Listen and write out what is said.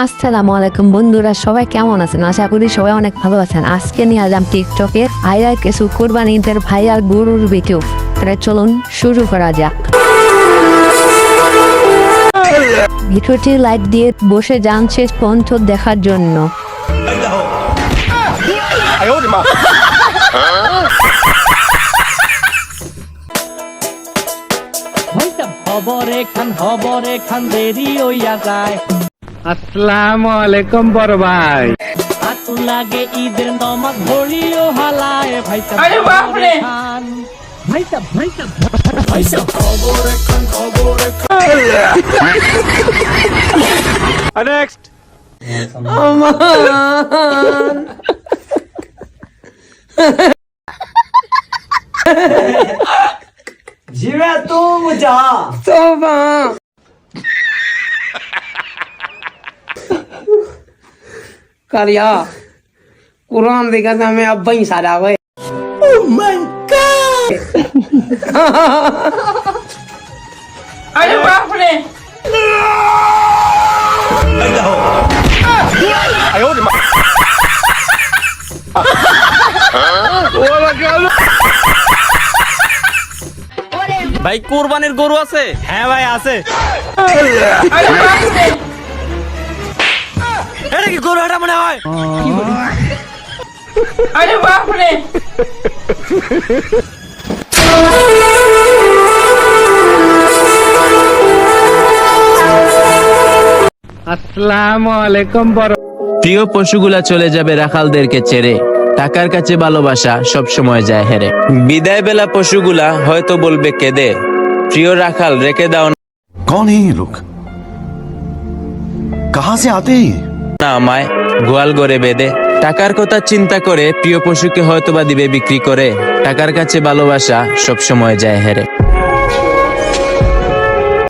আসসালামু আলাইকুম বন্ধুরা, সবাই কেমন আছেন? আশা করি সবাই অনেক ভালো আছেন। আজকে নিয়ে আসলাম টিকটকে ভাইরাল কিছু কুরবানি ঈদের ভাইরাল গরুর ভিডিও। তাহলে চলুন শুরু করা যাক। ভিডিওটি লাইক দিয়ে বসে যান শেষ পর্যন্ত দেখার জন্য। খবরে খান দেরি হইয়া যায়। আসসালামু আলাইকুম বড় ভাই। হাতু লাগে ঈদের নমাজ ভরিও হালায় ভাইটা খান ভাইটা খবরে খান নেক্সট जिवे तू मुझा करिया कुरान देखा था मैं अब वही सारा हुए अरे बाप रे ভাই কুরবানির গরু আছে? হ্যাঁ ভাই আছে। এটা কি গরু এটা মনে হয়? अरे बाप रे আসসালামু আলাইকুম বড়। প্রিয় পশুগুলা চলে যাবে রাখালদেরকে ছেড়ে, টাকার কাছে ভালোবাসা সব সময় যায় হেরে। বিদায় বেলা পশুগুলা হয়তো বলবে কেঁদে, প্রিয় রাখাল রেখে দাও कौन है ये लोग? कहां से आते हैं ये? না আমায় গোয়াল গড়ে বেঁধে। টাকার কথা চিন্তা করে প্রিয় পশুকে হয়তোবা দিবে বিক্রি করে, টাকার কাছে ভালোবাসা সব সময় যায় হেরে।